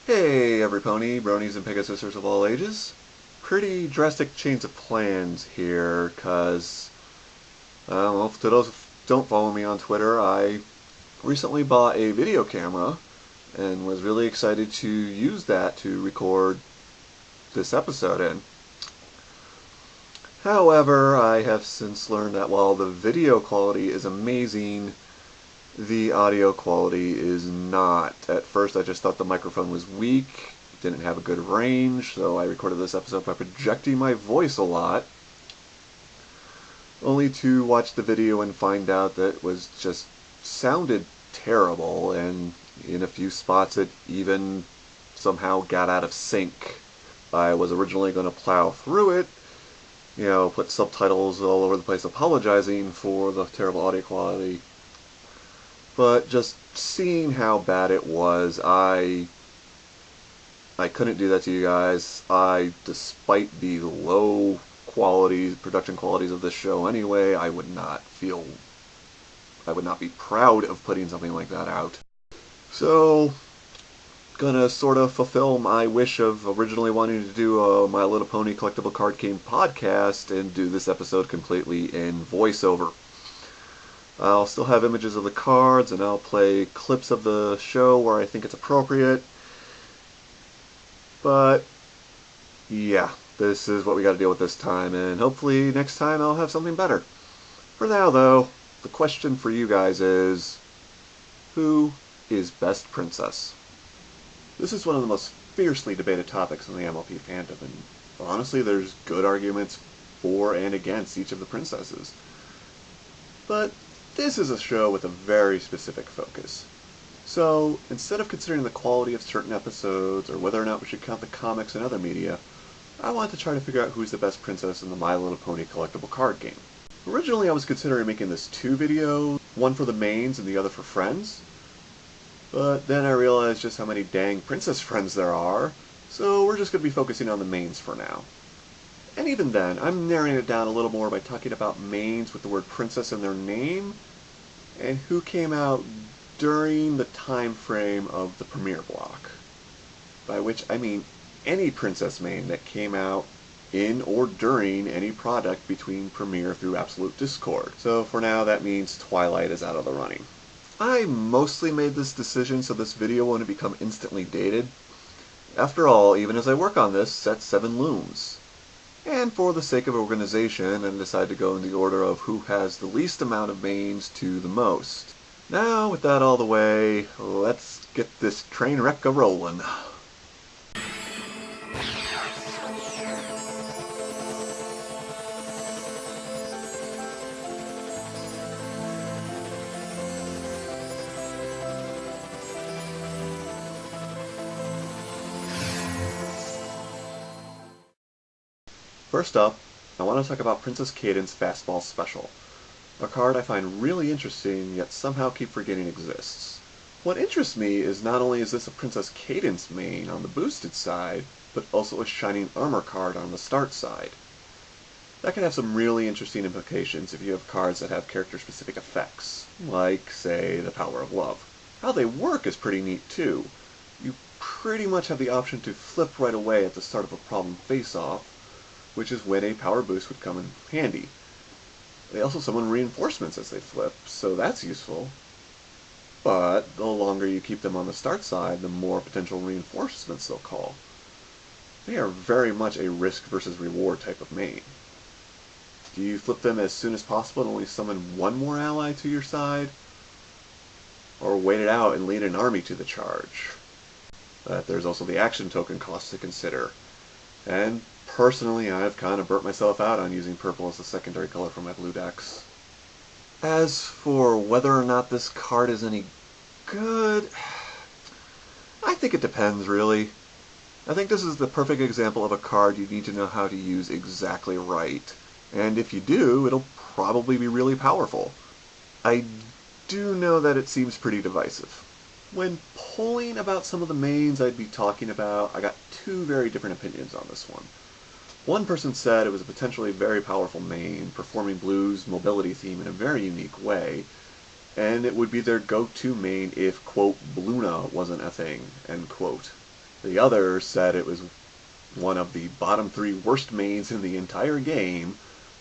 Hey, every pony, bronies, and pegasisters of all ages. Pretty drastic change of plans here, because, well, to those who don't follow me on Twitter, I recently bought a video camera and was really excited to use that to record this episode in. However, I have since learned that while the video quality is amazing, the audio quality is not. At first I just thought the microphone was weak, didn't have a good range, so I recorded this episode by projecting my voice a lot, only to watch the video and find out that it was just sounded terrible, and in a few spots it even somehow got out of sync. I was originally going to plow through it, put subtitles all over the place apologizing for the terrible audio quality, but just seeing how bad it was, I couldn't do that to you guys. Despite the low production qualities of this show anyway, I would not be proud of putting something like that out. So, gonna sort of fulfill my wish of originally wanting to do a My Little Pony collectible card game podcast and do this episode completely in voiceover. I'll still have images of the cards, and I'll play clips of the show where I think it's appropriate. But, yeah, this is what we gotta deal with this time, and hopefully next time I'll have something better. For now, though, the question for you guys is, who is best princess? This is one of the most fiercely debated topics in the MLP fandom, and honestly there's good arguments for and against each of the princesses. But this is a show with a very specific focus. So, instead of considering the quality of certain episodes, or whether or not we should count the comics and other media, I want to try to figure out who's the best princess in the My Little Pony collectible card game. Originally I was considering making this 2 videos, one for the mains and the other for friends, but then I realized just how many dang princess friends there are, so we're just going to be focusing on the mains for now. And even then, I'm narrowing it down a little more by talking about mains with the word princess in their name, and who came out during the time frame of the premiere block. By which I mean any princess main that came out in or during any product between premiere through Absolute Discord. So for now that means Twilight is out of the running. I mostly made this decision so this video won't become instantly dated. After all, even as I work on this, set 7 looms. And for the sake of organization, I decided to go in the order of who has the least amount of mains to the most. Now, with that all the way, let's get this train wreck a-rollin'. First up, I want to talk about Princess Caden's Fastball Special, a card I find really interesting, yet somehow keep forgetting exists. What interests me is not only is this a Princess Cadence main on the boosted side, but also a Shining Armor card on the start side. That can have some really interesting implications if you have cards that have character-specific effects, like, say, the Power of Love. How they work is pretty neat too. You pretty much have the option to flip right away at the start of a problem face-off, which is when a power boost would come in handy. They also summon reinforcements as they flip, so that's useful. But the longer you keep them on the start side, the more potential reinforcements they'll call. They are very much a risk versus reward type of main. Do you flip them as soon as possible and only summon one more ally to your side? Or wait it out and lead an army to the charge? But there's also the action token cost to consider. And personally, I've kind of burnt myself out on using purple as a secondary color for my blue decks. As for whether or not this card is any good, I think it depends, really. I think this is the perfect example of a card you need to know how to use exactly right. And if you do, it'll probably be really powerful. I do know that it seems pretty divisive. When polling about some of the mains I'd be talking about, I got 2 very different opinions on this one. One person said it was a potentially very powerful main, performing Blue's mobility theme in a very unique way, and it would be their go-to main if, quote, Bluna wasn't a thing, end quote. The other said it was one of the bottom 3 worst mains in the entire game,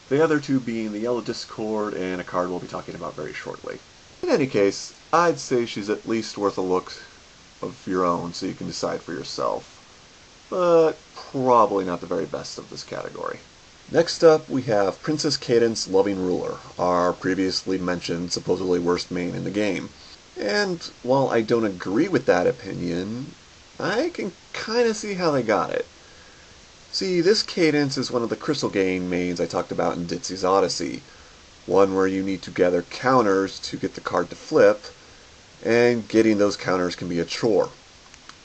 the other 2 being the Yellow Discord and a card we'll be talking about very shortly. In any case, I'd say she's at least worth a look of your own so you can decide for yourself, but probably not the very best of this category. Next up, we have Princess Cadance Loving Ruler, our previously mentioned supposedly worst main in the game. And while I don't agree with that opinion, I can kind of see how they got it. See, this Cadance is one of the Crystal Game mains I talked about in Ditzy's Odsssey, one where you need to gather counters to get the card to flip, and getting those counters can be a chore.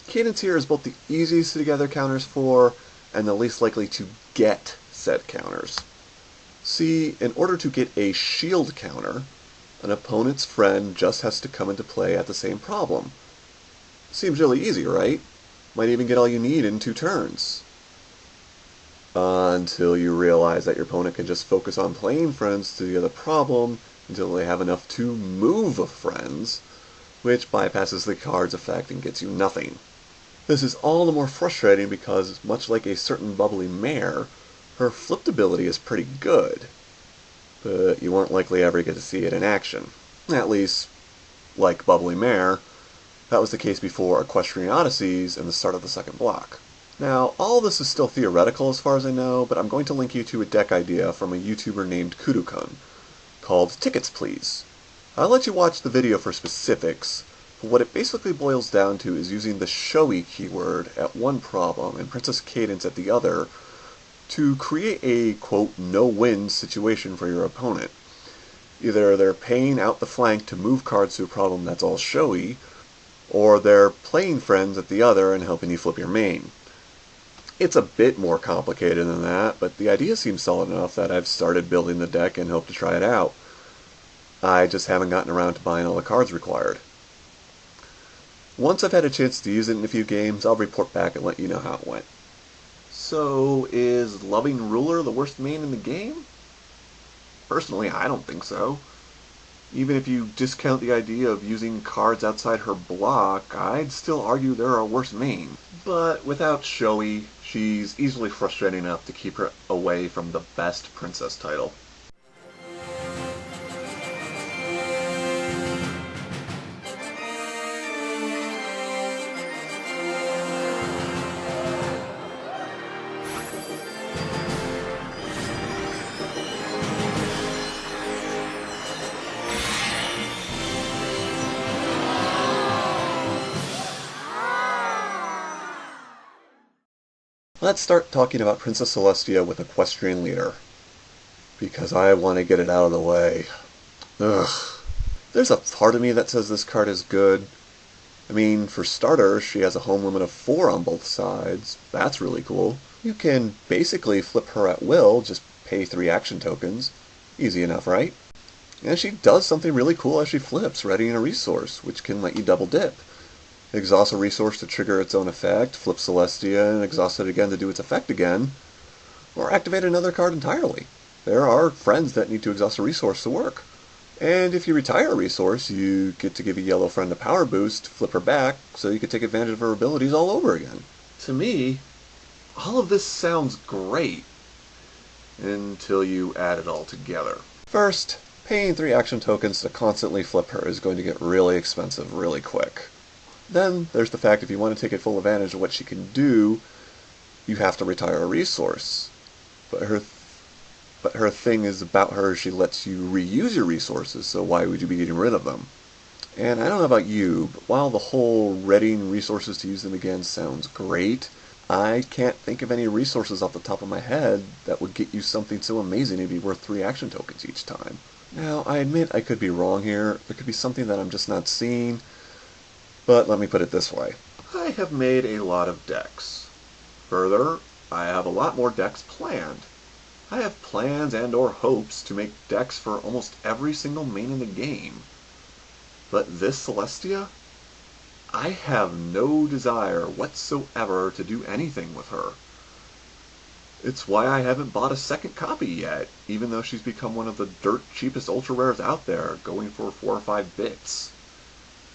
Cadance here is both the easiest to gather counters for, and the least likely to get said counters. See, in order to get a shield counter, an opponent's friend just has to come into play at the same problem. Seems really easy, right? Might even get all you need in 2 turns. Until you realize that your opponent can just focus on playing friends to the other problem until they have enough to move friends, which bypasses the card's effect and gets you nothing. This is all the more frustrating because, much like a certain bubbly mare, her flipped ability is pretty good, but you won't likely ever get to see it in action. At least, like Bubbly Mare, that was the case before Equestrian Odysseys and the start of the second block. Now, all this is still theoretical as far as I know, but I'm going to link you to a deck idea from a YouTuber named Kudo called Tickets Please. I'll let you watch the video for specifics, but what it basically boils down to is using the showy keyword at one problem and Princess Cadance at the other to create a, quote, no-win situation for your opponent. Either they're paying out the flank to move cards to a problem that's all showy, or they're playing friends at the other and helping you flip your main. It's a bit more complicated than that, but the idea seems solid enough that I've started building the deck and hope to try it out. I just haven't gotten around to buying all the cards required. Once I've had a chance to use it in a few games, I'll report back and let you know how it went. So, is Loving Ruler the worst main in the game? Personally, I don't think so. Even if you discount the idea of using cards outside her block, I'd still argue there are worse mains. But without showy, she's easily frustrating enough to keep her away from the best princess title. Let's start talking about Princess Celestia with Equestrian Leader, because I want to get it out of the way. Ugh. There's a part of me that says this card is good. I mean, for starters, she has a home limit of 4 on both sides. That's really cool. You can basically flip her at will, just pay 3 action tokens. Easy enough, right? And she does something really cool as she flips, readying a resource, which can let you double dip. Exhaust a resource to trigger its own effect, flip Celestia, and exhaust it again to do its effect again, or activate another card entirely. There are friends that need to exhaust a resource to work. And if you retire a resource, you get to give a yellow friend a power boost, flip her back, so you can take advantage of her abilities all over again. To me, all of this sounds great, until you add it all together. First, paying 3 action tokens to constantly flip her is going to get really expensive really quick. Then there's the fact if you want to take full advantage of what she can do, you have to retire a resource. But her thing is about her, she lets you reuse your resources, so why would you be getting rid of them? And I don't know about you, but while the whole readying resources to use them again sounds great, I can't think of any resources off the top of my head that would get you something so amazing it'd be worth 3 action tokens each time. Now, I admit I could be wrong here. There could be something that I'm just not seeing. But let me put it this way. I have made a lot of decks. Further, I have a lot more decks planned. I have plans and or hopes to make decks for almost every single main in the game. But this Celestia? I have no desire whatsoever to do anything with her. It's why I haven't bought a second copy yet, even though she's become one of the dirt cheapest ultra rares out there, going for 4 or 5 bits.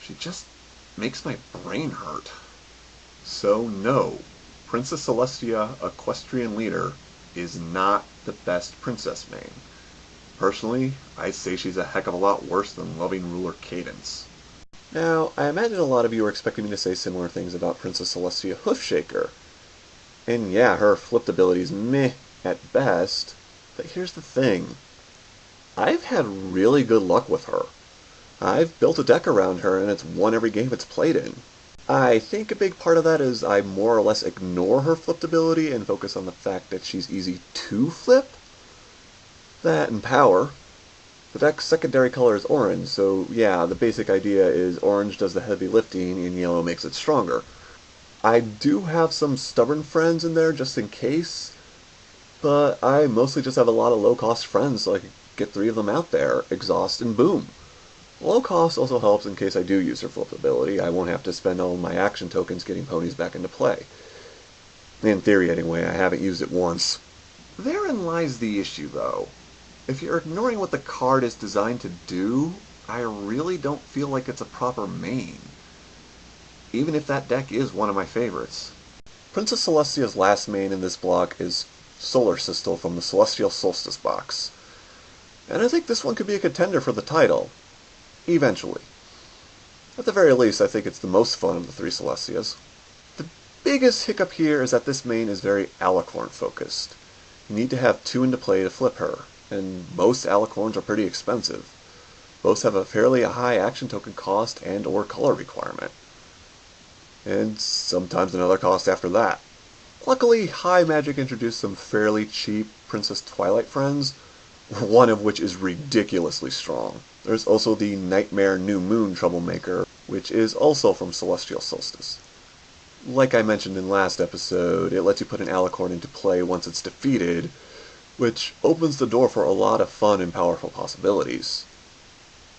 She just makes my brain hurt. So no, Princess Celestia, Equestrian Leader, is not the best princess main. Personally, I'd say she's a heck of a lot worse than Loving Ruler Cadence. Now, I imagine a lot of you are expecting me to say similar things about Princess Celestia Hoofshaker. And yeah, her flipped ability's meh at best, but here's the thing. I've had really good luck with her. I've built a deck around her and it's won every game it's played in. I think a big part of that is I more or less ignore her flipped ability and focus on the fact that she's easy to flip. That and power. The deck's secondary color is orange, so yeah, the basic idea is orange does the heavy lifting and yellow makes it stronger. I do have some stubborn friends in there just in case, but I mostly just have a lot of low-cost friends so I can get 3 of them out there, exhaust, and boom. Low cost also helps in case I do use her flip ability. I won't have to spend all my action tokens getting ponies back into play. In theory anyway, I haven't used it once. Therein lies the issue though. If you're ignoring what the card is designed to do, I really don't feel like it's a proper main. Even if that deck is one of my favorites. Princess Celestia's last main in this block is Solar System from the Celestial Solstice box. And I think this one could be a contender for the title. Eventually. At the very least, I think it's the most fun of the 3 Celestias. The biggest hiccup here is that this main is very Alicorn focused. You need to have 2 into play to flip her, and most Alicorns are pretty expensive. Most have a fairly high action token cost and or color requirement. And sometimes another cost after that. Luckily, High Magic introduced some fairly cheap Princess Twilight friends, one of which is ridiculously strong. There's also the Nightmare New Moon Troublemaker, which is also from Celestial Solstice. Like I mentioned in last episode, it lets you put an Alicorn into play once it's defeated, which opens the door for a lot of fun and powerful possibilities.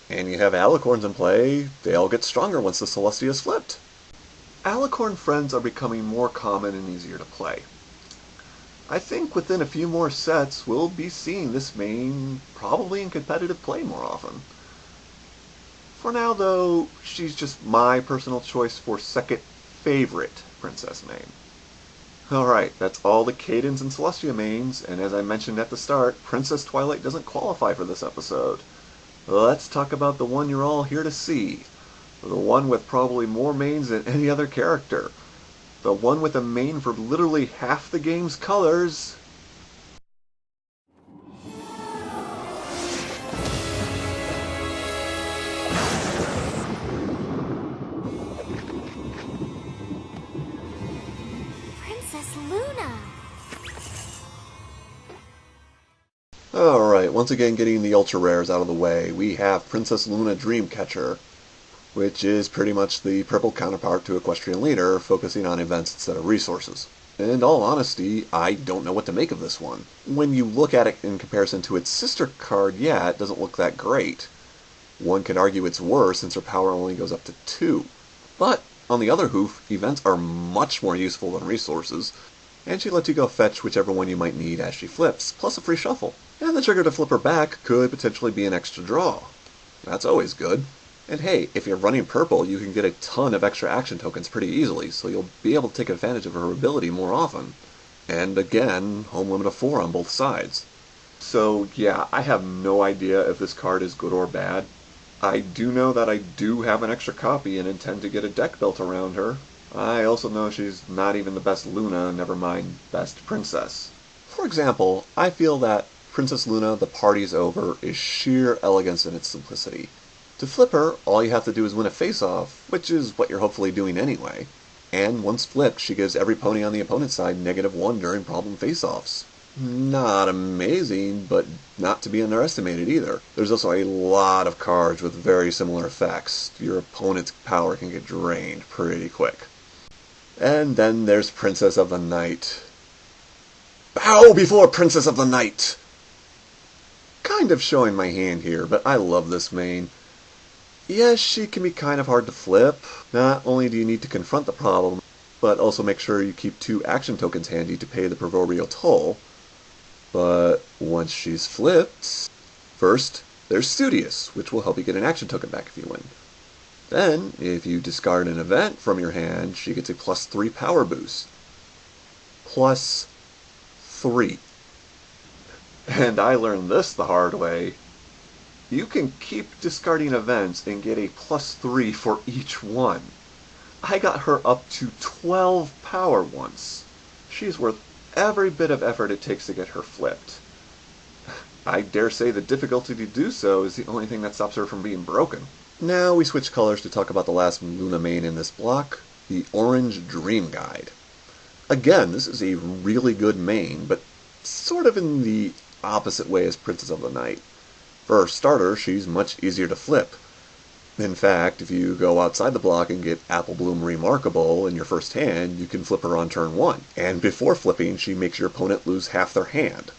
And you have Alicorns in play, they all get stronger once the Celestia is flipped. Alicorn friends are becoming more common and easier to play. I think within a few more sets, we'll be seeing this main probably in competitive play more often. For now, though, she's just my personal choice for second favorite princess main. Alright, that's all the Cadence and Celestia mains, and as I mentioned at the start, Princess Twilight doesn't qualify for this episode. Let's talk about the one you're all here to see. The one with probably more mains than any other character. The one with a main for literally half the game's colors. Princess Luna! Alright, once again getting the ultra rares out of the way, we have Princess Luna Dreamcatcher, which is pretty much the purple counterpart to Equestrian Leader, focusing on events instead of resources. In all honesty, I don't know what to make of this one. When you look at it in comparison to its sister card, yeah, it doesn't look that great. One could argue it's worse since her power only goes up to 2. But, on the other hoof, events are much more useful than resources, and she lets you go fetch whichever one you might need as she flips, plus a free shuffle. And the trigger to flip her back could potentially be an extra draw. That's always good. And hey, if you're running purple, you can get a ton of extra action tokens pretty easily, so you'll be able to take advantage of her ability more often. And again, home limit of 4 on both sides. So yeah, I have no idea if this card is good or bad. I do know that I do have an extra copy and intend to get a deck built around her. I also know she's not even the best Luna, never mind best princess. For example, I feel that Princess Luna, The Party's Over, is sheer elegance in its simplicity. To flip her, all you have to do is win a face-off, which is what you're hopefully doing anyway. And once flipped, she gives every pony on the opponent's side -1 during problem face-offs. Not amazing, but not to be underestimated either. There's also a lot of cards with very similar effects. Your opponent's power can get drained pretty quick. And then there's Princess of the Night. Bow before Princess of the Night! Kind of showing my hand here, but I love this main. Yes, she can be kind of hard to flip. Not only do you need to confront the problem, but also make sure you keep 2 action tokens handy to pay the proverbial toll. But once she's flipped, first, there's Studious, which will help you get an action token back if you win. Then, if you discard an event from your hand, she gets a +3 power boost. +3. And I learned this the hard way. You can keep discarding events and get a +3 for each one. I got her up to 12 power once. She's worth every bit of effort it takes to get her flipped. I dare say the difficulty to do so is the only thing that stops her from being broken. Now we switch colors to talk about the last Luna main in this block, the Orange Dream Guide. Again, this is a really good main, but sort of in the opposite way as Princess of the Night. For a starter, she's much easier to flip. In fact, if you go outside the block and get Apple Bloom Remarkable in your first hand, you can flip her on turn 1. And before flipping, she makes your opponent lose half their hand.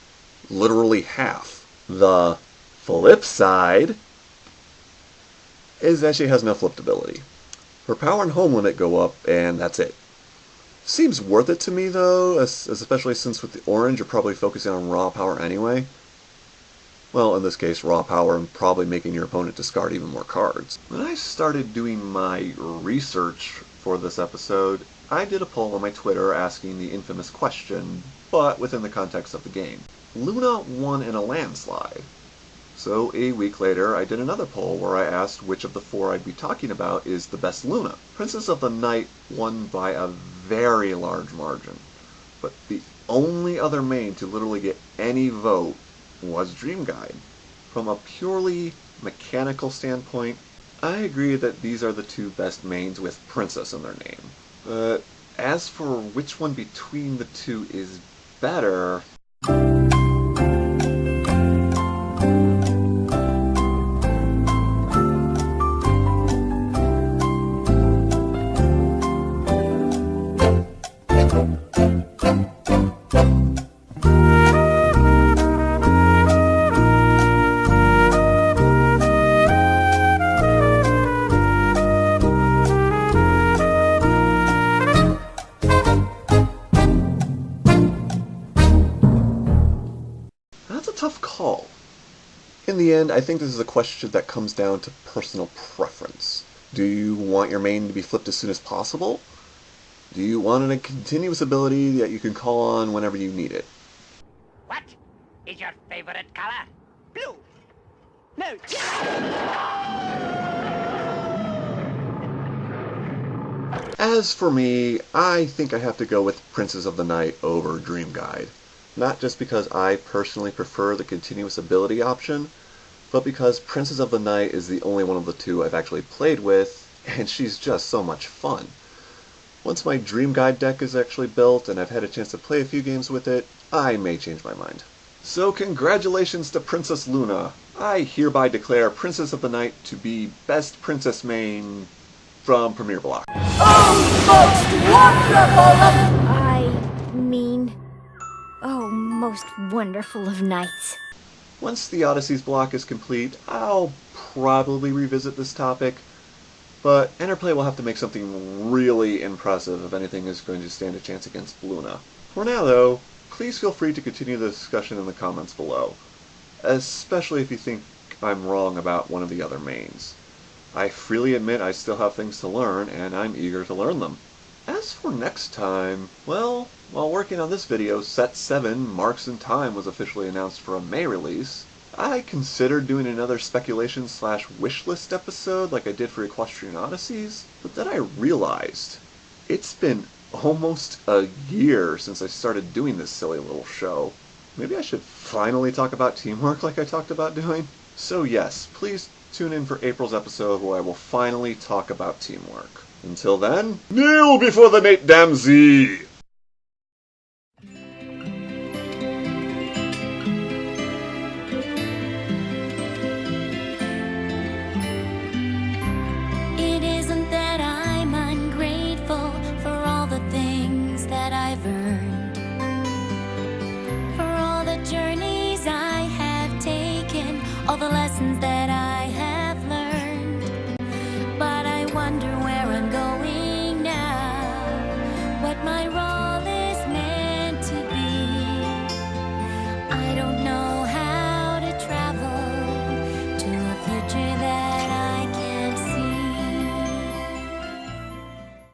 Literally half. The flip side is that she has no flipped ability. Her power and home limit go up, and that's it. Seems worth it to me, though, especially since with the orange you're probably focusing on raw power anyway. Well, in this case, raw power and probably making your opponent discard even more cards. When I started doing my research for this episode, I did a poll on my Twitter asking the infamous question, but within the context of the game. Luna won in a landslide. So a week later, I did another poll where I asked which of the 4 I'd be talking about is the best Luna. Princess of the Night won by a very large margin, but the only other main to literally get any vote was Dream Guide. From a purely mechanical standpoint, I agree that these are the 2 best mains with Princess in their name. But as for which one between the 2 is better... tough call. In the end, I think this is a question that comes down to personal preference. Do you want your main to be flipped as soon as possible? Do you want a continuous ability that you can call on whenever you need it? What is your favorite color? Blue. No. As for me, I think I have to go with Princess of the Night over Dream Guide. Not just because I personally prefer the continuous ability option, but because Princess of the Night is the only one of the 2 I've actually played with, and she's just so much fun. Once my Dream Guide deck is actually built and I've had a chance to play a few games with it, I may change my mind. So congratulations to Princess Luna. I hereby declare Princess of the Night to be best princess main from Premier Block. Oh, most wonderful of nights. Once the Odyssey's block is complete, I'll probably revisit this topic, but Interplay will have to make something really impressive if anything is going to stand a chance against Luna. For now, though, please feel free to continue the discussion in the comments below, especially if you think I'm wrong about one of the other mains. I freely admit I still have things to learn, and I'm eager to learn them. As for next time, well, while working on this video, Set 7 Marks in Time was officially announced for a May release. I considered doing another speculation/wishlist episode like I did for Equestrian Odysseys, but then I realized it's been almost a year since I started doing this silly little show. Maybe I should finally talk about teamwork like I talked about doing? So yes, please tune in for April's episode where I will finally talk about teamwork. Until then, kneel before the Nate Damsey!